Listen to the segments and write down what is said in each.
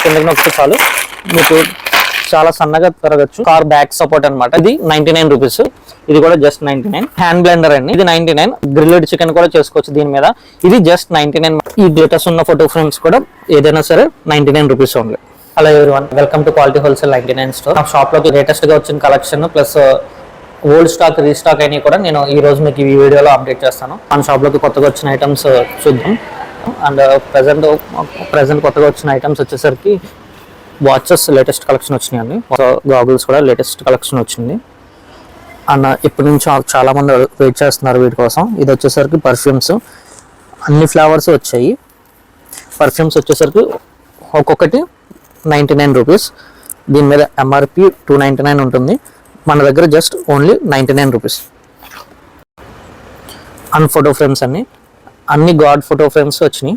కిందకి నొక్కితే చాలు మీకు చాలా సన్నగా తరగచ్చు. కార్ బ్యాక్ సపోర్ట్ అనమాట. ఇది 99 రూపీస్. ఇది కూడా జస్ట్ 99. హ్యాండ్ బ్లెండర్ అండి, ఇది 99. గ్రిల్డ్ చికెన్ కూడా చేసుకోవచ్చు దీని మీద. ఇది జస్ట్ 99. ఈ గ్లిటర్స్ ఉన్న ఫోటో ఫ్రేమ్స్ కూడా ఏదైనా సరే 99 rupees only. Hello everyone, welcome to quality wholesale 99 store. నా షాప్ లో లేటెస్ట్ గా వచ్చిన collection plus old stock restock అయినా కూడా నేను ఈ రోజు మీకు ఈ వీడియోలో అప్డేట్ చేస్తాను. మన షాప్ లోకి కొత్తగా వచ్చిన ఐటమ్స్ చూద్దాం. అండ్ ప్రెసెంట్ కొత్తగా వచ్చిన ఐటమ్స్ వచ్చేసరికి వాచెస్ లేటెస్ట్ కలెక్షన్ వచ్చినాయండి. గాగుల్స్ కూడా లేటెస్ట్ కలెక్షన్ వచ్చింది. అండ్ ఇప్పటి నుంచి చాలా మంది వెయిట్ చేస్తున్నారు వీటి కోసం. ఇది వచ్చేసరికి పర్ఫ్యూమ్స్, అన్ని ఫ్లేవర్స్ వచ్చాయి. పర్ఫ్యూమ్స్ వచ్చేసరికి ఒక్కొక్కటి 99 రూపీస్. దీని మీద ఎంఆర్పి 299 ఉంటుంది. మన దగ్గర just only 99 rupees. And photo frames అన్ని గాడ్ ఫోటో ఫ్రేమ్స్ వచ్చినాయి.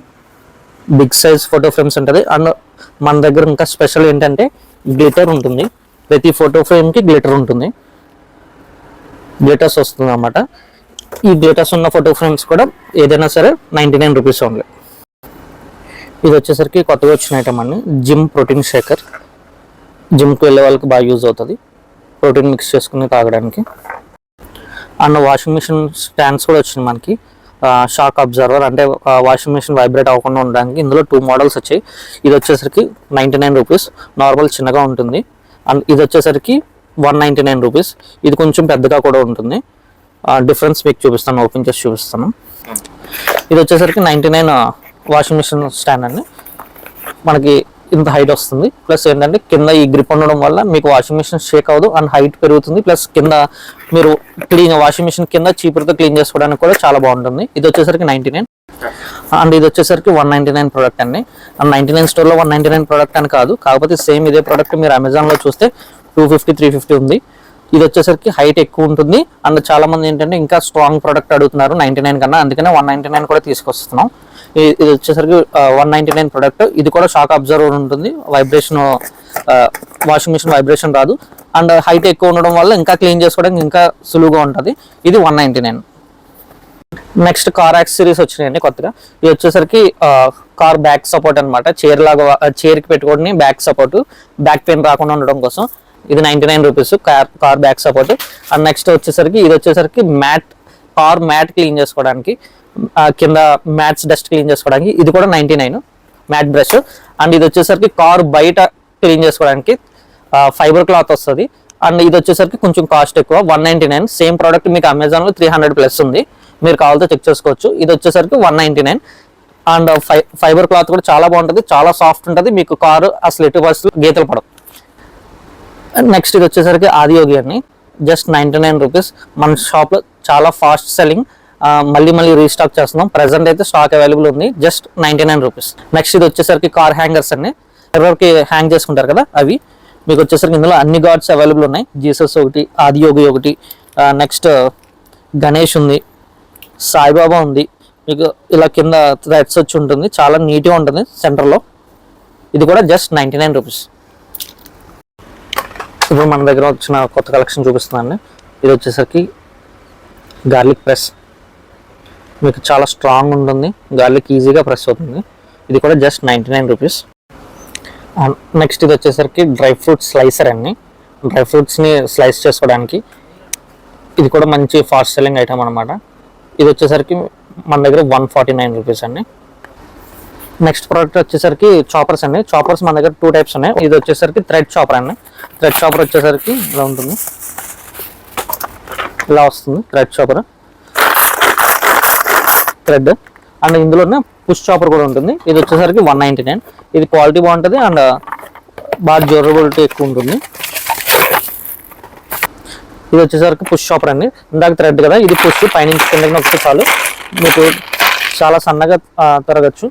బిగ్ సైజ్ ఫోటో ఫ్రేమ్స్ ఉంటుంది. అండ్ మన దగ్గర ఇంకా స్పెషల్ ఏంటంటే గ్లిటర్ ఉంటుంది. ప్రతి ఫోటో ఫ్రేమ్కి గ్లిటర్ ఉంటుంది, గ్లిటర్స్ వస్తుంది అన్నమాట. ఈ గ్లిటర్స్ ఉన్న ఫోటో ఫ్రేమ్స్ కూడా ఏదైనా సరే 99 రూపీస్ ఓన్లీ. ఇది వచ్చేసరికి కొత్తగా వచ్చిన ఐటమ్ అండి, జిమ్ ప్రోటీన్ షేకర్. జిమ్కి వెళ్ళే వాళ్ళకి బాగా యూజ్ అవుతుంది, ప్రోటీన్ మిక్స్ చేసుకుని తాగడానికి. అండ్ వాషింగ్ మిషన్ స్టాండ్స్ కూడా వచ్చినాయి మనకి. షాక్ అబ్జర్వర్ అంటే వాషింగ్ మిషన్ వైబ్రేట్ అవ్వకుండా ఉండడానికి. ఇందులో 2 మోడల్స్ వచ్చాయి. ఇది వచ్చేసరికి 99 రూపీస్, నార్మల్ చిన్నగా ఉంటుంది. అండ్ ఇది వచ్చేసరికి 199 రూపీస్. ఇది కొంచెం పెద్దగా కూడా ఉంటుంది. డిఫరెన్స్ మీకు చూపిస్తాను, ఓపెన్ చేసి చూపిస్తాను. ఇది వచ్చేసరికి 99 వాషింగ్ మిషన్ స్టాండ్ అండి. మనకి ఇంత హైట్ వస్తుంది. ప్లస్ ఏంటంటే కింద ఈ గ్రిప్ ఉండడం వల్ల మీకు వాషింగ్ మిషన్ షేక్ అవ్వదు అండ్ హైట్ పెరుగుతుంది. ప్లస్ కింద మీరు వాషింగ్ మిషన్ కింద చీపురుతో క్లీన్ చేసుకోవడానికి కూడా చాలా బాగుంటుంది. ఇది వచ్చేసరికి 99. అండ్ ఇది వచ్చేసరికి 199 ప్రోడక్ట్ అండి. అండ్ 99 స్టోర్లో 199 ప్రోడక్ట్ అని కాదు, కాకపోతే సేమ్ ఇదే ప్రోడక్ట్ మీరు అమెజాన్లో చూస్తే 250, 350 ఉంది. ఇది వచ్చేసరికి హైట్ ఎక్కువ ఉంటుంది. అండ్ చాలా మంది ఏంటంటే ఇంకా స్ట్రాంగ్ ప్రోడక్ట్ అడుగుతున్నారు 99 కన్నా, అందుకనే 199 కూడా తీసుకొస్తున్నాం. ఇది వచ్చేసరికి 199 ప్రోడక్ట్. ఇది కూడా షాక్ అబ్జర్వర్ ఉంటుంది, వైబ్రేషన్ వాషింగ్ మిషన్ వైబ్రేషన్ రాదు. అండ్ హైట్ ఎక్కువ ఉండడం వల్ల ఇంకా క్లీన్ చేసుకోవడానికి ఇంకా సులువుగా ఉంటుంది. ఇది 199. నెక్స్ట్ కార్ యాక్సెసరీస్ వచ్చినాయండి కొత్తగా. ఇది వచ్చేసరికి కార్ బ్యాక్ సపోర్ట్ అనమాట. చైర్కి పెట్టుకోవడానికి బ్యాక్ సపోర్ట్, బ్యాక్ పెయిన్ రాకుండా ఉండడం కోసం. ఇది 99 rupees car back support. And next వచ్చేసరికి ఇది వచ్చేసరికి కార్ మ్యాట్ క్లీన్ చేసుకోవడానికి, కింద మ్యాట్స్ డస్ట్ క్లీన్ చేసుకోవడానికి. ఇది కూడా 99 మ్యాట్ బ్రష్. అండ్ ఇది వచ్చేసరికి కార్ బయట క్లీన్ చేసుకోవడానికి ఫైబర్ క్లాత్ వస్తుంది. అండ్ ఇది వచ్చేసరికి కొంచెం కాస్ట్ ఎక్కువ, 199. సేమ్ ప్రోడక్ట్ మీకు అమెజాన్లో 300+ ఉంది, మీరు కావాలంటే చెక్ చేసుకోవచ్చు. ఇది వచ్చేసరికి 199. అండ్ ఫైబర్ క్లాత్ కూడా చాలా బాగుంటుంది, చాలా సాఫ్ట్ ఉంటుంది. మీకు కారు అసలు ఎటు పరిస్థితులు గీతలు పడవు. నెక్స్ట్ ఇది వచ్చేసరికి ఆదియోగి అని, జస్ట్ 99 రూపీస్. మన షాప్లో చాలా ఫాస్ట్ సెల్లింగ్, మళ్ళీ రీస్టాక్ చేస్తున్నాం. ప్రెసెంట్ అయితే స్టాక్ అవైలబుల్ ఉంది, జస్ట్ 99 రూపీస్. నెక్స్ట్ ఇది వచ్చేసరికి కార్ హ్యాంగర్స్ అండి, ఎవరికి హ్యాంగ్ చేసుకుంటారు కదా అవి. మీకు వచ్చేసరికి ఇందులో అన్ని గాడ్స్ అవైలబుల్ ఉన్నాయి. జీసస్ ఒకటి, ఆదియోగి ఒకటి, నెక్స్ట్ గణేష్ ఉంది, సాయిబాబా ఉంది. మీకు ఇలా కింద థ్రెడ్స్ వచ్చి ఉంటుంది, చాలా నీట్గా ఉంటుంది సెంటర్లో. ఇది కూడా జస్ట్ 99 రూపీస్. ఇప్పుడు మన దగ్గర వచ్చిన కొత్త కలెక్షన్ చూపిస్తున్నాను. ఇది వచ్చేసరికి గార్లిక్ ప్రెస్. మీకు చాలా స్ట్రాంగ్ ఉంటుంది, గార్లిక్ ఈజీగా ప్రెస్ అవుతుంది. ఇది కూడా జస్ట్ 99 రూపీస్. నెక్స్ట్ ఇది వచ్చేసరికి డ్రై ఫ్రూట్ స్లైసర్ అండి, డ్రై ఫ్రూట్స్ని స్లైస్ చేసుకోవడానికి. ఇది కూడా మంచి ఫాస్ట్ సెల్లింగ్ ఐటమ్ అనమాట. ఇది వచ్చేసరికి మన దగ్గర 149 రూపీస్ అండి. నెక్స్ట్ ప్రోడక్ట్ వచ్చేసరికి చాపర్స్ అండి. చాపర్స్ మన దగ్గర 2 టైప్స్ ఉన్నాయి. ఇది వచ్చేసరికి థ్రెడ్ చాపర్ అండి. థ్రెడ్ చాపర్ వచ్చేసరికి ఇలా ఉంటుంది, ఇలా వస్తుంది థ్రెడ్ చాపర్, థ్రెడ్. అండ్ ఇందులోనే పుష్ చాపర్ కూడా ఉంటుంది. ఇది వచ్చేసరికి 199. ఇది క్వాలిటీ బాగుంటుంది అండ్ బాగా డ్యూరబిలిటీ ఎక్కువ ఉంటుంది. ఇది వచ్చేసరికి పుష్ చాపర్ అండి. ఇందాక థ్రెడ్ కదా, ఇది పుష్, పైనుంచి కిందకి నొక్కితే చాలు మీకు చాలా సన్నగా తరగచ్చు.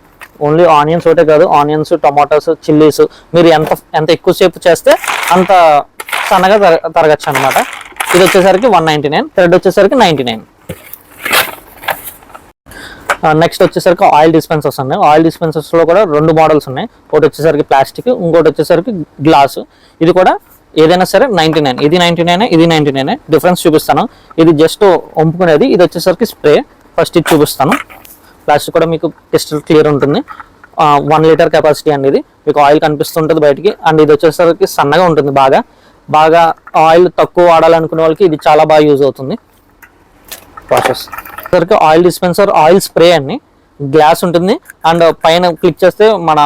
ఓన్లీ ఆనియన్స్ ఒకటే కాదు, ఆనియన్స్, టమాటోస్, చిల్లీస్ మీరు ఎంత ఎక్కువసేపు చేస్తే అంత సన్నగా తరగచ్చు అనమాట. ఇది వచ్చేసరికి 199, థ్రెడ్ వచ్చేసరికి 99. నెక్స్ట్ వచ్చేసరికి ఆయిల్ డిస్పెన్సర్స్ ఉన్నాయి. ఆయిల్ డిస్పెన్సర్స్లో కూడా 2 మోడల్స్ ఉన్నాయి. ఒకటి వచ్చేసరికి ప్లాస్టిక్, ఇంకోటి వచ్చేసరికి గ్లాసు. ఇది కూడా ఏదైనా సరే 99. ఇది 99, ఇది 99. డిఫరెన్స్ చూపిస్తాను. ఇది జస్ట్ వంపుకునేది, ఇది వచ్చేసరికి స్ప్రే. ఫస్ట్ ఇది చూపిస్తాను. ప్లాస్టిక్ కూడా మీకు క్రిస్టల్ క్లియర్ ఉంటుంది. 1 లీటర్ కెపాసిటీ అండి. ఇది మీకు ఆయిల్ కనిపిస్తుంటుంది బయటికి. అండ్ ఇది వచ్చేసరికి సన్నగా ఉంటుంది, బాగా ఆయిల్ తక్కువ వాడాలనుకునే వాళ్ళకి ఇది చాలా బాగా యూజ్ అవుతుంది. ప్రాసెస్ సరికి ఆయిల్ డిస్పెన్సర్, ఆయిల్ స్ప్రే అండి, గ్లాస్ ఉంటుంది. అండ్ పైన క్లిక్ చేస్తే మన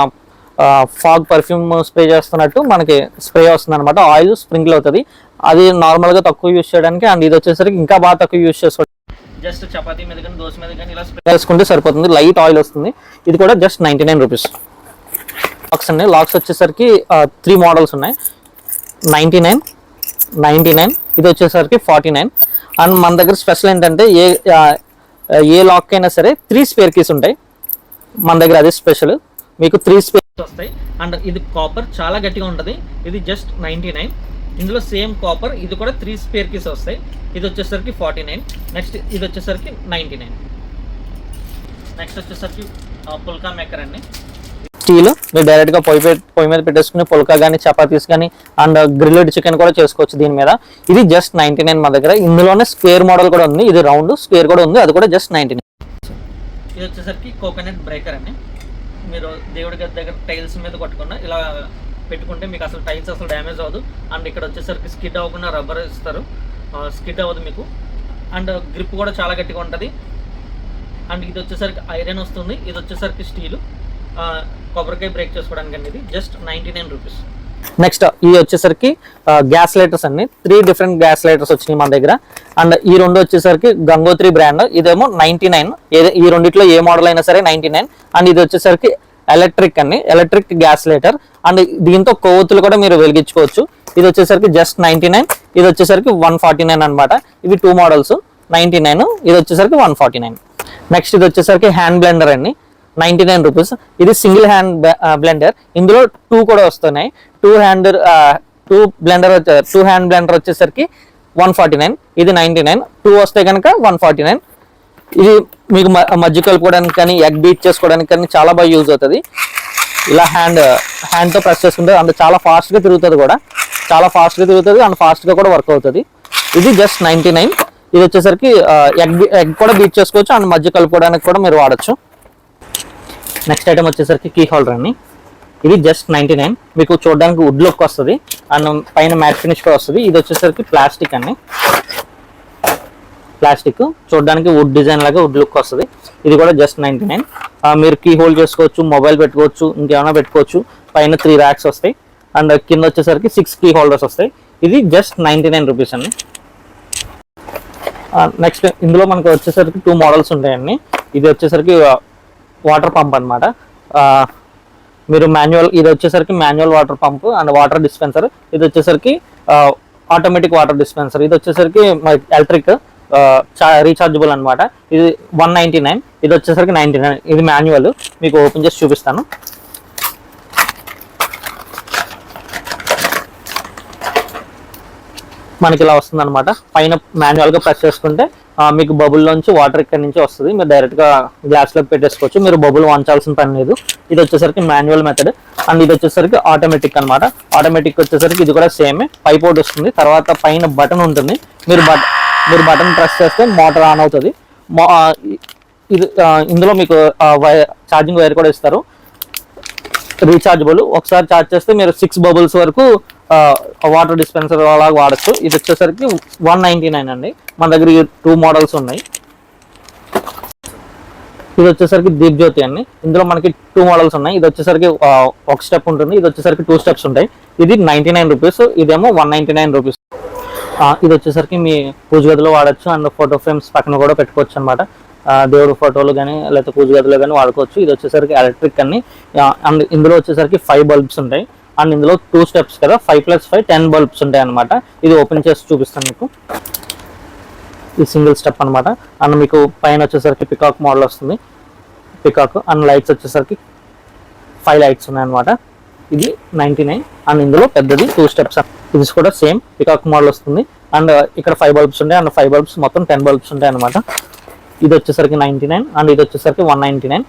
ఫాగ్ పర్ఫ్యూమ్ స్ప్రే చేస్తున్నట్టు మనకి స్ప్రే వస్తుంది అనమాట. ఆయిల్ స్ప్రింకిల్ అవుతుంది. అది నార్మల్గా తక్కువ యూజ్ చేయడానికి. అండ్ ఇది వచ్చేసరికి ఇంకా బాగా తక్కువ యూజ్ చేసుకోవచ్చు. జస్ట్ చపాతీ మీద కానీ దోశ మీద కానీ ఇలా స్ప్రే చేసుకుంటే సరిపోతుంది. లైట్ ఆయిల్ వస్తుంది. ఇది కూడా జస్ట్ 99 రూపీస్. లాక్స్ అండి. లాక్స్ వచ్చేసరికి 3 మోడల్స్ ఉన్నాయి. 99, ఇది వచ్చేసరికి 49. అండ్ మన దగ్గర స్పెషల్ ఏంటంటే ఏ లాక్ అయినా సరే 3 స్పేర్ కీస్ ఉంటాయి మన దగ్గర. అది స్పెషల్. మీకు 3 స్పేర్ వస్తాయి. అండ్ ఇది కాపర్ చాలా గట్టిగా ఉంటుంది. ఇది జస్ట్ 99. ఇందులో సేమ్ కాపర్, ఇది కూడా 3 స్పేర్ కీస్ వస్తాయి. ఇది వచ్చేసరికి 49. నెక్స్ట్ ఇది వచ్చేసరికి 99. నెక్స్ట్ వచ్చేసరికి పుల్కా మేకర్ అండి. స్టీల్, మీరు డైరెక్ట్గా పొయ్యి మీద పెట్టేసుకుని పుల్కా కానీ చపాతీస్ కానీ అండ్ గ్రిల్డ్ చికెన్ కూడా చేసుకోవచ్చు దీని మీద. ఇది జస్ట్ 99 మా దగ్గర. ఇందులోనే స్క్వేర్ మోడల్ కూడా ఉంది. ఇది రౌండ్ స్క్వేర్ కూడా ఉంది. అది కూడా జస్ట్ 99. ఇది వచ్చేసరికి కోకోనట్ బ్రేకర్ అండి. మీరు దేవుడి గది దగ్గర టైల్స్ మీద కొట్టుకున్న ఇలా పెట్టుకుంటే మీకు అసలు టైల్స్ అసలు డ్యామేజ్ అవ్వదు. అండ్ ఇక్కడ వచ్చేసరికి స్కిడ్ అవ్వకుండా రబ్బర్ ఇస్తారు, స్కిడ్ అవ్వదు మీకు. అండ్ గ్రిప్ కూడా చాలా గట్టిగా ఉంటుంది. అండ్ ఇది వచ్చేసరికి ఐరన్ వస్తుంది. ఇది వచ్చేసరికి స్టీలు, కొబ్బరికాయ బ్రేక్ చేసుకోవడానికి అండి. ఇది జస్ట్ 99 రూపీస్. నెక్స్ట్ ఇది వచ్చేసరికి గ్యాస్ లైటర్స్ అండి. 3 డిఫరెంట్ గ్యాస్ లైటర్స్ వచ్చినాయి మన దగ్గర. అండ్ ఈ రెండు వచ్చేసరికి గంగోత్రి బ్రాండ్. ఇదేమో 99. ఈ రెండిట్లో ఏ మోడల్ అయినా సరే 99. అండ్ ఇది వచ్చేసరికి ఎలక్ట్రిక్ అండి, ఎలక్ట్రిక్ గ్యాస్ లైటర్. అండ్ దీంతో కొవ్వొత్తులు కూడా మీరు వెలిగించుకోవచ్చు. ఇది వచ్చేసరికి జస్ట్ 99. ఇది వచ్చేసరికి 149 అనమాట. ఇవి 2 మోడల్స్, 99. ఇది వచ్చేసరికి 149. నెక్స్ట్ ఇది వచ్చేసరికి హ్యాండ్ బ్లెండర్ అండి, 99 రూపీస్. ఇది సింగిల్ హ్యాండ్ బ్లెండర్. ఇందులో 2 కూడా వస్తున్నాయి. 2 హ్యాండ్ బ్లెండర్ వచ్చేసరికి 149. ఇది 99. 2 వస్తే కనుక 149. ఇది మీకు మజ్జి కలుపుకోవడానికి కానీ ఎగ్ బీట్ చేసుకోవడానికి కానీ చాలా బాగా యూజ్ అవుతుంది. ఇలా హ్యాండ్తో ప్రెస్ చేసుకుంటే అండ్ చాలా ఫాస్ట్గా తిరుగుతుంది కూడా, అండ్ ఫాస్ట్గా కూడా వర్క్ అవుతుంది. ఇది జస్ట్ 99. ఇది వచ్చేసరికి ఎగ్ కూడా బీట్ చేసుకోవచ్చు అండ్ మజ్జి కలుపుకోవడానికి కూడా మీరు వాడచ్చు. నెక్స్ట్ ఐటమ్ వచ్చేసరికి కీ హోల్డర్ అండి. ఇది జస్ట్ 99. మీకు చూడడానికి వుడ్ లుక్ వస్తుంది అండ్ పైన మ్యాట్ ఫినిష్ కూడా వస్తుంది. ఇది వచ్చేసరికి ప్లాస్టిక్ అండి, ప్లాస్టిక్ చూడడానికి వుడ్ డిజైన్ లాగా వుడ్ లుక్ వస్తుంది. ఇది కూడా జస్ట్ 99. మీరు కీ హోల్డ్ చేసుకోవచ్చు, మొబైల్ పెట్టుకోవచ్చు, ఇంకేమైనా పెట్టుకోవచ్చు. పైన 3 ర్యాక్స్ వస్తాయి అండ్ కింద వచ్చేసరికి 6 కీ హోల్డర్స్ వస్తాయి. ఇది జస్ట్ 99 రూపీస్ అండి. నెక్స్ట్ ఇందులో మనకు వచ్చేసరికి 2 మోడల్స్ ఉంటాయండి. ఇది వచ్చేసరికి వాటర్ పంప్ అనమాట. మీరు మాన్యువల్, ఇది వచ్చేసరికి manual water pump and water dispenser. ఇది వచ్చేసరికి ఆటోమేటిక్ వాటర్ డిస్పెన్సర్. ఇది వచ్చేసరికి ఎలక్ట్రిక్ రీఛార్జబుల్ అనమాట. ఇది 199. ఇది వచ్చేసరికి 99. ఇది మాన్యువల్. మీకు ఓపెన్ చేసి చూపిస్తాను. మనకి ఇలా వస్తుంది అనమాట. పైన మాన్యువల్గా ప్రెస్ చేసుకుంటే మీకు బబుల్లోంచి వాటర్ ఇక్కడ నుంచి వస్తుంది. మీరు డైరెక్ట్గా గ్లాస్లోకి పెట్టేసుకోవచ్చు. మీరు బబుల్ వంచాల్సిన పని లేదు. ఇది వచ్చేసరికి మాన్యువల్ మెథడ్. అండ్ ఇది వచ్చేసరికి ఆటోమేటిక్ అనమాట. ఆటోమేటిక్ వచ్చేసరికి ఇది కూడా సేమే, పైప్ అవుట్ వస్తుంది. తర్వాత పైన బటన్ ఉంటుంది. మీరు బటన్ ప్రెస్ చేస్తే మోటార్ ఆన్ అవుతుంది. ఇది ఇందులో మీకు ఛార్జింగ్ వైర్ కూడా ఇస్తారు, రీఛార్జబుల్. ఒకసారి ఛార్జ్ చేస్తే మీరు 6 బబుల్స్ వరకు వాటర్ డిస్పెన్సర్ అలాగా వాడచ్చు. ఇది వచ్చేసరికి 199 అండి. మన దగ్గర 2 మోడల్స్ ఉన్నాయి. ఇది వచ్చేసరికి దీప్ జ్యోతి అండి. ఇందులో మనకి 2 మోడల్స్ ఉన్నాయి. ఇది వచ్చేసరికి 1 స్టెప్ ఉంటుంది, ఇది వచ్చేసరికి 2 స్టెప్స్ ఉంటాయి. ఇది 99 రూపీస్, ఇదేమో 199 రూపీస్. ఇది వచ్చేసరికి మీ పూజ గదిలో వాడచ్చు అండ్ ఫోటో ఫ్రేమ్స్ పక్కన కూడా పెట్టుకోవచ్చు అనమాట. దేవుడు ఫోటోలు కానీ లేకపోతే పూజ గదిలో కానీ వాడుకోవచ్చు. ఇది వచ్చేసరికి ఎలక్ట్రిక్ అని. అండ్ ఇందులో వచ్చేసరికి 5 బల్బ్స్ ఉంటాయి. అండ్ ఇందులో 2 స్టెప్స్ కదా, 5 + 5 10 బల్బ్స్ ఉంటాయి అనమాట. ఇది ఓపెన్ చేసి చూపిస్తాను మీకు. ఇది సింగిల్ స్టెప్ అనమాట. అండ్ మీకు పైన వచ్చేసరికి పికాక్ మోడల్ వస్తుంది, పికాక్. అండ్ లైట్స్ వచ్చేసరికి 5 లైట్స్ ఉన్నాయి అనమాట. ఇది 99. అండ్ ఇందులో పెద్దది 2 స్టెప్స్. ఇది కూడా సేమ్ పికాక్ మోడల్ వస్తుంది. అండ్ ఇక్కడ 5 బల్బ్స్ ఉంటాయి అండ్ 5 బల్బ్స్ మొత్తం 10 బల్బ్స్ ఉంటాయి అనమాట. ఇది వచ్చేసరికి 99 అండ్ ఇది వచ్చేసరికి 199.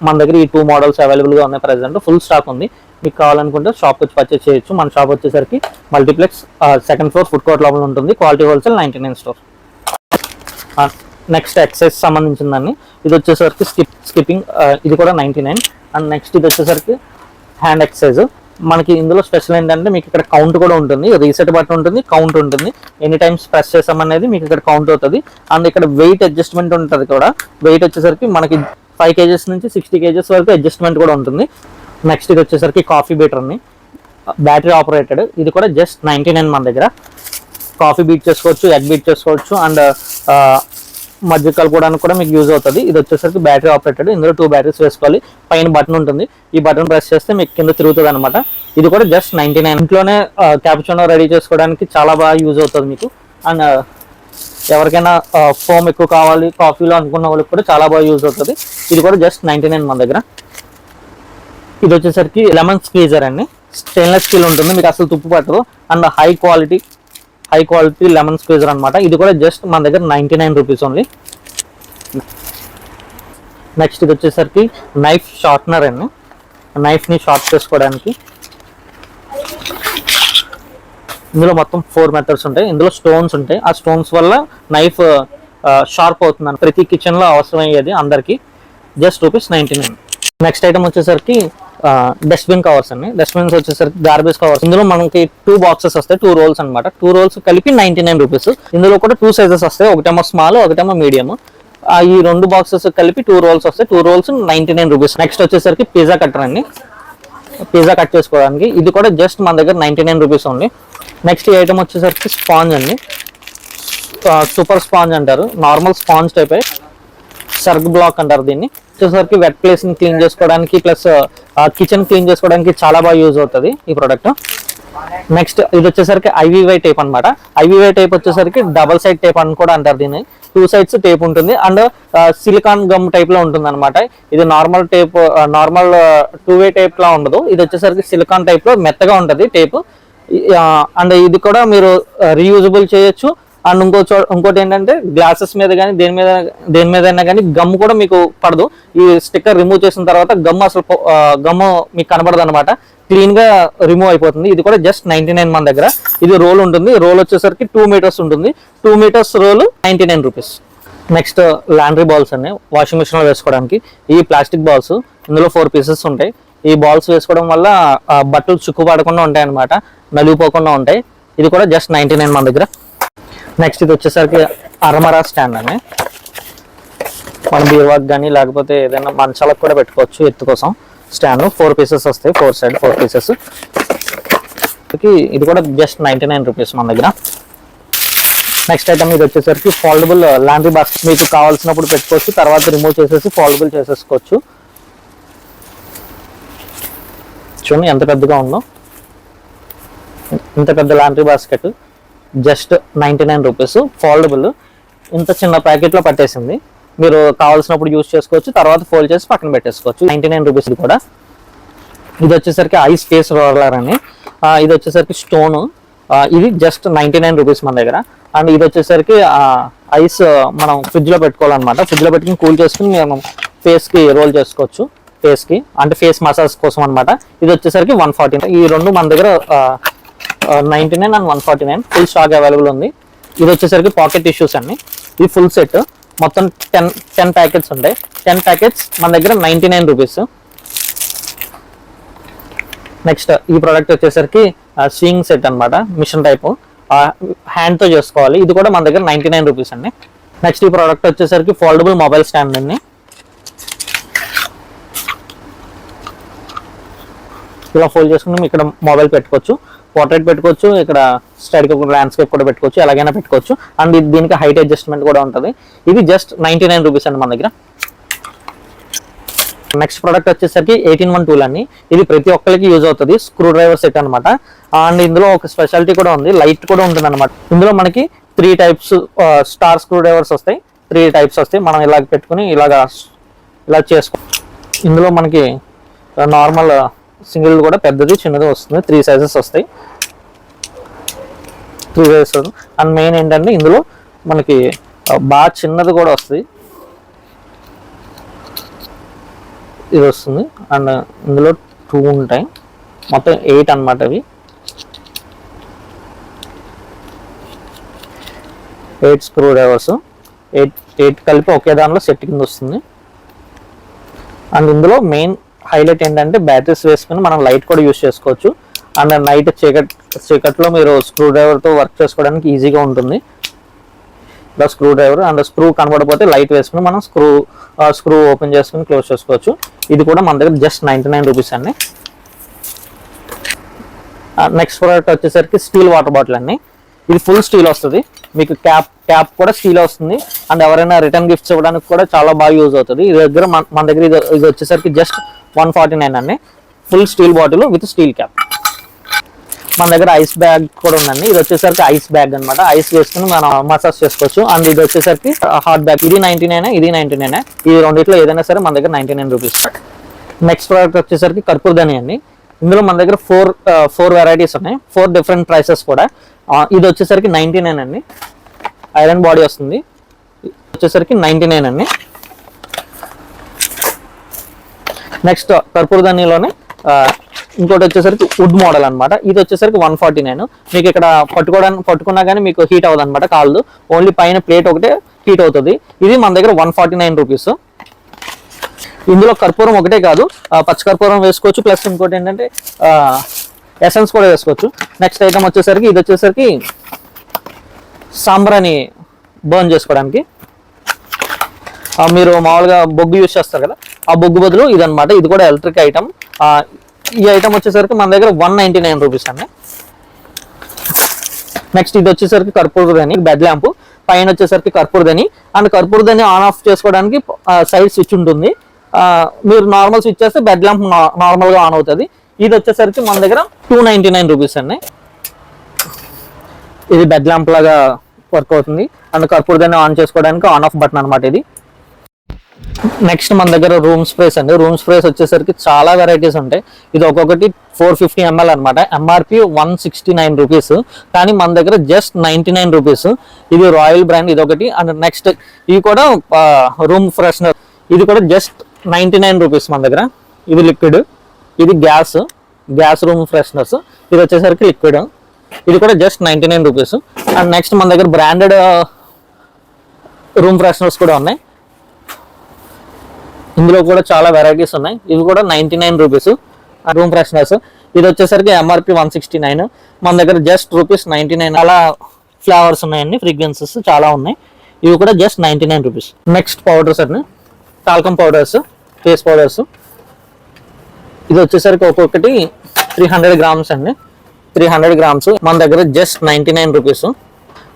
మన దగ్గర ఈ 2 మోడల్స్ అవైలబుల్గా ఉన్నాయి. ప్రెసెంట్ ఫుల్ స్టాక్ ఉంది. మీకు కావాలనుకుంటే షాప్ వచ్చి పర్చేస్ చేయొచ్చు. మన షాప్ వచ్చేసరికి multiplex 2nd floor food court లోపల ఉంటుంది. Quality wholesale 99 store. Next excise సంబంధించిందండి. ఇది వచ్చేసరికి స్కిప్పింగ్. ఇది కూడా 99. అండ్ నెక్స్ట్ ఇది వచ్చేసరికి హ్యాండ్ ఎక్సర్సైజ్. మనకి ఇందులో స్పెషల్ ఏంటంటే మీకు ఇక్కడ కౌంట్ కూడా ఉంటుంది, రీసెట్ బటన్ ఉంటుంది, కౌంట్ ఉంటుంది. ఎనీ టైమ్స్ ప్రెస్ చేసామనేది మీకు ఇక్కడ కౌంట్ అవుతుంది. అండ్ ఇక్కడ వెయిట్ అడ్జస్ట్మెంట్ ఉంటుంది కూడా. వెయిట్ వచ్చేసరికి మనకి 5 kgs నుంచి 60 kgs వరకు అడ్జస్ట్మెంట్ కూడా ఉంటుంది. నెక్స్ట్ ఇది వచ్చేసరికి కాఫీ బీటర్ అని, బ్యాటరీ ఆపరేటెడ్. ఇది కూడా జస్ట్ 99 మన దగ్గర. కాఫీ బీట్ చేసుకోవచ్చు, ఎగ్ బీట్ చేసుకోవచ్చు, అండ్ మధ్య కలుపుకోవడానికి కూడా మీకు యూజ్ అవుతుంది. ఇది వచ్చేసరికి బ్యాటరీ ఆపరేటెడ్. ఇందులో 2 బ్యాటరీస్ వేసుకోవాలి. పైన బటన్ ఉంటుంది, ఈ బటన్ ప్రెస్ చేస్తే మీకు కింద తిరుగుతుంది అనమాట. ఇది కూడా జస్ట్ 99. ఇంట్లోనే క్యాపుచినో రెడీ చేసుకోవడానికి చాలా బాగా యూజ్ అవుతుంది మీకు. అండ్ ఎవరికైనా ఫోమ్ ఎక్కువ కావాలి కాఫీలో అనుకున్న వాళ్ళకి కూడా చాలా బాగా యూజ్ అవుతుంది. ఇది కూడా జస్ట్ 99 మన దగ్గర. ఇది వచ్చేసరికి లెమన్ స్క్వీజర్ అండి. స్టెయిన్లెస్ స్టీల్ ఉంటుంది, మీకు అసలు తుప్పు పట్టదు. And high quality lemon squeezer అనమాట. ఇది కూడా జస్ట్ మన దగ్గర 99 రూపీస్ ఓన్లీ. నెక్స్ట్ ఇది వచ్చేసరికి నైఫ్ షార్ప్నర్ అండి. నైఫ్ని షార్ప్ చేసుకోవడానికి ఇందులో మొత్తం 4 మెథడ్స్ ఉంటాయి. ఇందులో స్టోన్స్ ఉంటాయి, ఆ స్టోన్స్ వల్ల నైఫ్ షార్ప్ అవుతుంది. ప్రతి కిచెన్లో అవసరమయ్యేది అందరికీ. జస్ట్ ₹99. నెక్స్ట్ ఐటమ్ వచ్చేసరికి డస్ట్బిన్ కవర్స్ అండి. డస్ట్బిన్స్ వచ్చేసరికి గార్బేజ్ కవర్స్. ఇందులో మనకి 2 బాక్సెస్ వస్తాయి, 2 రోల్స్ అనమాట. 2 రోల్స్ కలిపి 99 రూపీస్. ఇందులో కూడా 2 సైజెస్ వస్తాయి, ఒకటేమో స్మాల్, ఒకటేమో మీడియం. ఈ 2 బాక్సెస్ కలిపి 2 రోల్స్ వస్తాయి. 2 రోల్స్ 99 రూపీస్. నెక్స్ట్ వచ్చేసరికి పిజ్జా కట్టర్ అండి, పిజ్జా కట్ చేసుకోవడానికి. ఇది కూడా జస్ట్ మన దగ్గర 99 రూపీస్ ఉంది. నెక్స్ట్ ఈ ఐటమ్ వచ్చేసరికి స్పాంజ్ అండి. సూపర్ స్పాంజ్ అంటారు, నార్మల్ స్పాంజ్ టైప్, సర్గ్ బ్లాక్ అంటారు దీన్ని. వచ్చేసరికి వెట్ ప్లేస్ ని క్లీన్ చేసుకోవడానికి ప్లస్ కిచెన్ క్లీన్ చేసుకోవడానికి చాలా బాగా యూజ్ అవుతుంది ఈ ప్రోడక్ట్. నెక్స్ట్ ఇది వచ్చేసరికి ఐవీవై టేప్ అనమాట. ఐవీవై టేప్ వచ్చేసరికి డబల్ సైడ్ టేప్ అని కూడా అంటారు దీన్ని. 2 sides టేప్ ఉంటుంది అండ్ సిలికాన్ గమ్ టైప్ లో ఉంటుంది అనమాట. ఇది normal tape, normal 2-way tape లా ఉండదు. ఇది వచ్చేసరికి సిలికాన్ టైప్ లో మెత్తగా ఉంటుంది టేప్. అండ్ ఇది కూడా మీరు రీయూజబుల్ చేయొచ్చు. అండ్ ఇంకోటి ఏంటంటే గ్లాసెస్ మీద కానీ దేని మీద అయినా కానీ గమ్ కూడా మీకు పడదు. ఈ స్టిక్కర్ రిమూవ్ చేసిన తర్వాత గమ్ మీకు కనబడదు అనమాట, క్లీన్ గా రిమూవ్ అయిపోతుంది. ఇది కూడా జస్ట్ 99 మన దగ్గర. ఇది రోల్ ఉంటుంది, రోల్ వచ్చేసరికి 2 meters ఉంటుంది. 2 meters roll 99 rupees. Next laundry balls అన్ని, వాషింగ్ మిషన్ లో వేసుకోవడానికి. ఈ ప్లాస్టిక్ బాల్స్, ఇందులో 4 pieces ఉంటాయి. ఈ బాల్స్ వేసుకోవడం వల్ల బట్టలు చుక్కు పడకుండా ఉంటాయి అనమాట, నలిగిపోకుండా ఉంటాయి. ఇది కూడా జస్ట్ 99 మన దగ్గర. నెక్స్ట్ ఇది వచ్చేసరికి అరమరా స్టాండ్ అని, మన బీరువాకి కానీ లేకపోతే ఏదైనా మంచాలకు కూడా పెట్టుకోవచ్చు ఎత్తు కోసం. స్టాండ్ 4 pieces వస్తాయి, 4 sides 4 pieces. ఇది కూడా జస్ట్ 99 రూపీస్ మన దగ్గర. నెక్స్ట్ ఐటమ్ ఇది వచ్చేసరికి ఫోల్డబుల్ లాండ్రీ బాస్కెట్. మీకు కావాల్సినప్పుడు పెట్టుకోవచ్చు, తర్వాత రిమూవ్ చేసేసి ఫోల్డబుల్ చేసేసుకోవచ్చు. చూడండి ఎంత పెద్దగా ఉందో, ఇంత పెద్ద laundry basket just 99 rupees. Foldable, ఇంత చిన్న ప్యాకెట్లో పట్టేసింది. మీరు కావాల్సినప్పుడు యూజ్ చేసుకోవచ్చు, తర్వాత ఫోల్డ్ చేసి పక్కన పెట్టేసుకోవచ్చు. 99 రూపీస్ కూడా. ఇది వచ్చేసరికి ఐస్ ఫేస్ రోలర్ అని, ఇది వచ్చేసరికి స్టోన్. ఇది జస్ట్ 99 రూపీస్ మన దగ్గర. అండ్ ఇది వచ్చేసరికి ఐస్ మనం ఫ్రిడ్జ్ లో పెట్టుకోవాలన్నమాట. ఫ్రిడ్జ్ లో పెట్టుకుని కూల్ చేసుకుని మనం ఫేస్ కి రోల్ చేసుకోవచ్చు, ఫేస్ కి అంటే ఫేస్ మసాజ్ కోసం అనమాట. ఇది వచ్చేసరికి 149. ఈ రెండు మన దగ్గర 99 and 149 ఫుల్ స్టాక్ అవైలబుల్ ఉంది. ఇది వచ్చేసరికి పాకెట్ టిష్యూస్ అండి. ఇది ఫుల్ సెట్, మొత్తం 10 ప్యాకెట్స్ ఉంటాయి. 10 ప్యాకెట్స్ మన దగ్గర 99 రూపీస్. నెక్స్ట్ ఈ ప్రోడక్ట్ వచ్చేసరికి స్వింగ్ సెట్ అనమాట, మిషన్ టైప్, హ్యాండ్ తో చేసుకోవాలి. ఇది కూడా మన దగ్గర 99 రూపీస్ అండి. నెక్స్ట్ ఈ ప్రోడక్ట్ వచ్చేసరికి ఫోల్డబుల్ మొబైల్ స్టాండ్ అండి. ఇలా ఫోల్డ్ చేసుకుని ఇక్కడ మొబైల్ పెట్టుకోవచ్చు, పోర్ట్రేట్ పెట్టుకోవచ్చు, ఇక్కడ స్టడీకి ల్యాండ్స్కేప్ కూడా పెట్టుకోవచ్చు, ఎలాగైనా పెట్టుకోవచ్చు. అండ్ దీనికి హైట్ అడ్జస్ట్మెంట్ కూడా ఉంటుంది. ఇది జస్ట్ 99 రూపీస్ అండి మన దగ్గర. నెక్స్ట్ ప్రోడక్ట్ వచ్చేసరికి 18-1 టూల్ అని. ఇది ప్రతి ఒక్కరికి యూజ్ అవుతుంది, స్క్రూ డ్రైవర్ సెట్ అనమాట. అండ్ ఇందులో ఒక స్పెషాలిటీ కూడా ఉంది, లైట్ కూడా ఉంటుంది అనమాట. ఇందులో మనకి 3 types స్టార్ స్క్రూ డ్రైవర్స్ వస్తాయి, 3 types వస్తాయి. మనం ఇలాగ పెట్టుకుని ఇలా చేసుకో. ఇందులో మనకి నార్మల్ సింగిల్ కూడా పెద్దది చిన్నది వస్తుంది, 3 sizes వస్తాయి, 3 sizes. అండ్ మెయిన్ ఏంటంటే ఇందులో మనకి బాగా చిన్నది కూడా వస్తుంది, ఇది వస్తుంది. అండ్ ఇందులో 2 ఉంటాయి, మొత్తం 8 అనమాట. అవి 8 స్క్రూ డ్రైవర్స్, 8 కలిపి ఒకే దానిలో సెట్ కింద వస్తుంది. అండ్ ఇందులో మెయిన్ హైలైట్ ఏంటంటే బ్యాటరీస్ వేసుకుని మనం లైట్ కూడా యూస్ చేసుకోవచ్చు. అండ్ నైట్ చీకట్లో మీరు స్క్రూ డ్రైవర్తో వర్క్ చేసుకోవడానికి ఈజీగా ఉంటుంది. ఇలా స్క్రూ డ్రైవర్ అండ్ స్క్రూ కనబడకపోతే లైట్ వేసుకుని మనం స్క్రూ ఓపెన్ చేసుకుని క్లోజ్ చేసుకోవచ్చు. ఇది కూడా మన దగ్గర జస్ట్ 99 రూపీస్ అండి. నెక్స్ట్ ప్రోడక్ట్ వచ్చేసరికి స్టీల్ వాటర్ బాటిల్ అండి. ఇది ఫుల్ స్టీల్ వస్తుంది, మీకు క్యాప్ కూడా స్టీల్ వస్తుంది. అండ్ ఎవరైనా రిటర్న్ గిఫ్ట్స్ ఇవ్వడానికి కూడా చాలా బాగా యూజ్ అవుతుంది. ఇది దగ్గర మన దగ్గర ఇది వచ్చేసరికి జస్ట్ 149 అండి. Full steel bottle with steel cap. మన దగ్గర ఐస్ బ్యాగ్ కూడా ఉందండి. ఇది వచ్చేసరికి ఐస్ బ్యాగ్ అనమాట. ఐస్ వేసుకుని మనం మసాజ్ చేసుకోవచ్చు. అండ్ ఇది వచ్చేసరికి హాట్ బ్యాగ్. ఇది 99, ఇది 99. ఈ రెండిట్లో ఏదైనా సరే మన దగ్గర 99 రూపీస్. నెక్స్ట్ ప్రోడక్ట్ వచ్చేసరికి కర్పూరదాని అండి. ఇందులో మన దగ్గర ఫోర్ వెరైటీస్ ఉన్నాయి, 4 డిఫరెంట్ ప్రైసెస్ కూడా. ఇది వచ్చేసరికి 99 అండి. ఐరన్ బాడీ వస్తుంది, వచ్చేసరికి 99 అండి. నెక్స్ట్ కర్పూరదానిలోనే ఇంకోటి వచ్చేసరికి వుడ్ మోడల్ అనమాట. ఇది వచ్చేసరికి 149. మీకు ఇక్కడ పట్టుకున్నా కానీ మీకు హీట్ అవ్వదు అనమాట, కాళ్ళు. ఓన్లీ పైన ప్లేట్ ఒకటే హీట్ అవుతుంది. ఇది మన దగ్గర 149 రూపీస్. ఇందులో కర్పూరం ఒకటే కాదు, పచ్చ కర్పూరం వేసుకోవచ్చు, ప్లస్ ఇంకోటి ఏంటంటే ఎసెన్స్ కూడా వేసుకోవచ్చు. నెక్స్ట్ ఐటమ్ వచ్చేసరికి ఇది వచ్చేసరికి సాంబ్రాని బర్న్ చేసుకోవడానికి. మీరు మామూలుగా బొగ్గు యూజ్ చేస్తారు కదా, ఆ బొగ్గు బదులు ఇదనమాట. ఇది కూడా ఎలక్ట్రిక్ ఐటమ్. ఈ ఐటమ్ వచ్చేసరికి మన దగ్గర 199 రూపీస్ అండి. నెక్స్ట్ ఇది వచ్చేసరికి కర్పూరదాని బెడ్ ల్యాంప్. పైన వచ్చేసరికి కర్పూరదాని. అండ్ కర్పూరదాని ఆన్ ఆఫ్ చేసుకోవడానికి సైడ్ స్విచ్ ఉంటుంది. మీరు నార్మల్ స్విచ్ చేస్తే బెడ్ ల్యాంప్ నార్మల్గా ఆన్ అవుతుంది. ఇది వచ్చేసరికి మన దగ్గర 299 రూపీస్ అండి. ఇది బెడ్ ల్యాంప్ లాగా వర్క్ అవుతుంది. అండ్ కర్పూరదాన్ని ఆన్ చేసుకోవడానికి ఆన్ ఆఫ్ బటన్ అనమాట ఇది. నెక్స్ట్ మన దగ్గర రూమ్ స్ప్రేస్ అండి. రూమ్ స్ప్రేస్ వచ్చేసరికి చాలా వెరైటీస్ ఉంటాయి. ఇది ఒక్కొక్కటి 450 ml అనమాట. ఎంఆర్పి 169 రూపీస్, కానీ మన దగ్గర జస్ట్ 99 రూపీస్. ఇది రాయల్ బ్రాండ్, ఇది ఒకటి. అండ్ నెక్స్ట్ ఇది కూడా రూమ్ ఫ్రెషనర్. ఇది కూడా జస్ట్ 99 రూపీస్ మన దగ్గర. ఇది లిక్విడ్, ఇది గ్యాస్ రూమ్ ఫ్రెషనర్స్. ఇది వచ్చేసరికి లిక్విడ్. ఇది కూడా జస్ట్ 99 రూపీస్. అండ్ నెక్స్ట్ మన దగ్గర బ్రాండెడ్ రూమ్ ఫ్రెషనర్స్ కూడా ఉన్నాయి. ఇందులో కూడా చాలా వెరైటీస్ ఉన్నాయి. ఇవి కూడా 99 రూపీస్ రూమ్ ఫ్రెషనర్స్. ఇది వచ్చేసరికి ఎంఆర్పి 169. మన దగ్గర జస్ట్ ₹99. అలా ఫ్లేవర్స్ ఉన్నాయండి, ఫ్రేగ్రెన్సెస్ చాలా ఉన్నాయి. ఇవి కూడా జస్ట్ 99 రూపీస్. నెక్స్ట్ పౌడర్స్ అండి, టాల్కమ్ పౌడర్స్, ఫేస్ పౌడర్స్. ఇది వచ్చేసరికి ఒక్కొక్కటి 300 గ్రామ్స్ అండి. 300 గ్రామ్స్ మన దగ్గర జస్ట్ 99 రూపీస్.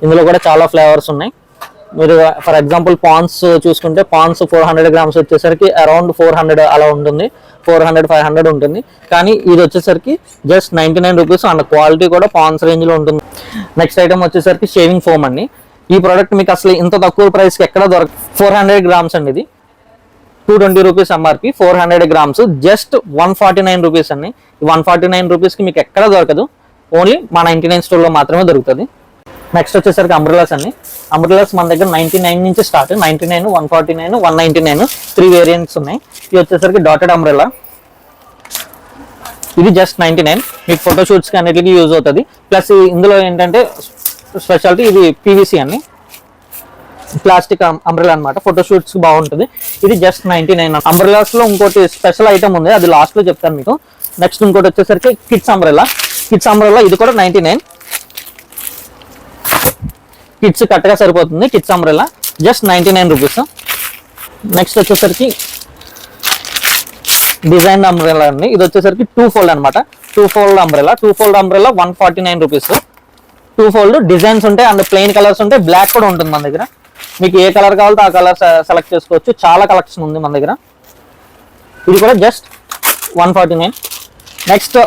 ఇందులో కూడా చాలా ఫ్లేవర్స్ ఉన్నాయి. మీరు ఫర్ ఎగ్జాంపుల్ పాన్స్ చూసుకుంటే పాన్స్ 400 గ్రామ్స్ వచ్చేసరికి అరౌండ్ 400 అలా ఉంటుంది, 400-500 ఉంటుంది. కానీ ఇది వచ్చేసరికి జస్ట్ 99 రూపీస్. అండ్ క్వాలిటీ కూడా పాన్స్ రేంజ్లో ఉంటుంది. నెక్స్ట్ ఐటమ్ వచ్చేసరికి షేవింగ్ ఫోమ్ అండి. ఈ ప్రోడక్ట్ మీకు అసలు ఇంత తక్కువ ప్రైస్కి ఎక్కడ దొరకదు. 400 గ్రామ్స్ అండి. ఇది 220 rupees MRP. 400 grams just 149 rupees అండి. 149 రూపీస్కి మీకు ఎక్కడ దొరకదు, ఓన్లీ మా 99 స్టోర్లో మాత్రమే దొరుకుతుంది. నెక్స్ట్ వచ్చేసరికి అంబ్రెలాస్ అండి. అంబ్రెలాస్ మన దగ్గర 99 నుంచి స్టార్ట్. 99, 149, 199 3 వేరియంట్స్ ఉన్నాయి. ఇది వచ్చేసరికి డాటెడ్ అంబ్రెలా. ఇది జస్ట్ 99. మీకు ఫోటోషూట్స్కి అన్నిటికీ యూజ్ అవుతుంది. ప్లస్ ఇందులో ఏంటంటే స్పెషాలిటీ, ఇది పీవీసీ అండి, ప్లాస్టిక్ అంబ్రెలా అనమాట. ఫోటోషూట్స్ బాగుంటుంది. ఇది జస్ట్ 99. అంబ్రెలాస్ లో ఇంకోటి స్పెషల్ ఐటమ్ ఉంది, అది లాస్ట్ లో చెప్తాను మీకు. నెక్స్ట్ ఇంకోటి వచ్చేసరికి కిడ్స్ అంబ్రెలా. ఇది కూడా 99. కిడ్స్ కరెక్ట్గా సరిపోతుంది. Kids umbrella just 99 rupees. Next వచ్చేసరికి డిజైన్ అంబ్రెలా అండి. ఇది వచ్చేసరికి 2 ఫోల్డ్ అనమాట. 2 fold umbrella. 149 rupees. 2 fold designs ఉంటాయి అండ్ ప్లెయిన్ కలర్స్ ఉంటాయి. బ్లాక్ కూడా ఉంటుంది మన దగ్గర. మీకు ఏ కలర్ కావాలో ఆ కలర్ సెలెక్ట్ చేసుకోవచ్చు. చాలా కలెక్షన్ ఉంది మన దగ్గర. ఇది కూడా జస్ట్ 149. నెక్స్ట్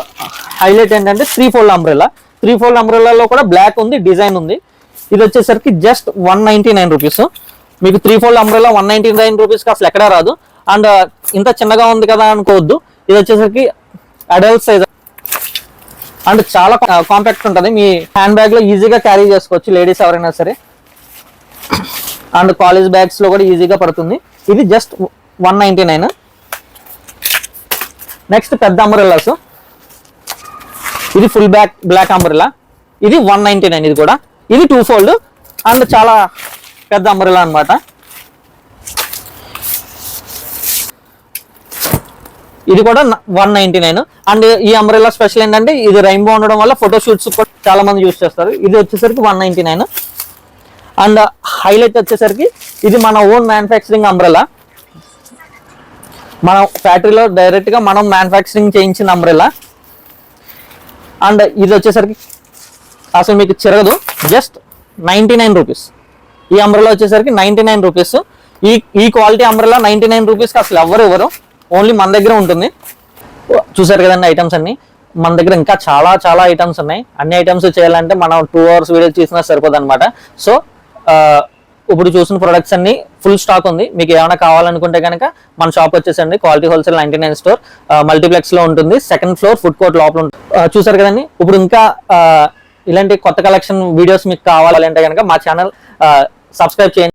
హైలైట్ ఏంటంటే 3 ఫోల్డ్ అంబ్రెలా. 3 ఫోల్డ్ అంబ్రెలాలో కూడా బ్లాక్ ఉంది, డిజైన్ ఉంది. ఇది వచ్చేసరికి జస్ట్ 199 రూపీస్. మీకు 3 ఫోల్డ్ అంబ్రెలా 199 రూపీస్కి అసలు ఎక్కడా రాదు. అండ్ ఇంత చిన్నగా ఉంది కదా అనుకోవద్దు. ఇది వచ్చేసరికి అడల్ట్ సైజ్ అండ్ చాలా కాంపాక్ట్ ఉంటుంది. మీ హ్యాండ్ బ్యాగ్ లో ఈజీగా క్యారీ చేసుకోవచ్చు, లేడీస్ ఎవరైనా సరే. అండ్ కాలేజ్ బ్యాగ్స్ లో కూడా ఈజీగా పడుతుంది. ఇది జస్ట్ 199. నెక్స్ట్ పెద్ద అంబ్రెల్లాస్. ఇది ఫుల్ బ్లాక్ అంబ్రెల్లా. ఇది 199. ఇది కూడా ఇది 2 ఫోల్డ్ అండ్ చాలా పెద్ద అంబ్రెల్లా అనమాట. ఇది కూడా 199. అండ్ ఈ అంబ్రెల్లా స్పెషల్ ఏంటంటే ఇది రెయిన్బో ఉండడం వల్ల ఫోటో షూట్స్ కూడా చాలా మంది యూస్ చేస్తారు. ఇది వచ్చేసరికి 199. అండ్ హైలైట్ వచ్చేసరికి ఇది మన ఓన్ మ్యానుఫ్యాక్చరింగ్ అంబ్రెల్లా, మన ఫ్యాక్టరీలో డైరెక్ట్ గా మనం మ్యానుఫ్యాక్చరింగ్ చేయించిన అంబ్రెల్లా. అండ్ ఇది వచ్చేసరికి అసలు మీకు చిరగదు, జస్ట్ 99 రూపీస్. ఈ అంబ్రెల్లా వచ్చేసరికి 99 రూపీస్. ఈ క్వాలిటీ అంబ్రెల్లా 99 రూపీస్కి అసలు ఎవరు ఓన్లీ మన దగ్గర ఉంటుంది. చూసారు కదండి ఐటమ్స్ అన్ని. మన దగ్గర ఇంకా చాలా చాలా ఐటమ్స్ ఉన్నాయి. అన్ని ఐటమ్స్ చేయాలంటే మనం 2 hours వీడియో చేసినా సరిపోదు అనమాట. సో ఇప్పుడు చూసిన ప్రొడక్ట్స్ అన్ని ఫుల్ స్టాక్ ఉంది. మీకు ఏమైనా కావాలనుకుంటే కనుక మన షాప్ వచ్చేసండి క్వాలిటీ హోల్సేల్ 99 స్టోర్, మల్టీప్లెక్స్ లో ఉంటుంది, 2nd floor ఫుడ్ కోర్ట్ లోపల ఉంటుంది. చూసారు కదండి. ఇప్పుడు ఇంకా ఇలాంటి కొత్త కలెక్షన్ వీడియోస్ మీకు కావాలంటే కనుక మా ఛానల్ సబ్స్క్రైబ్ చేయండి.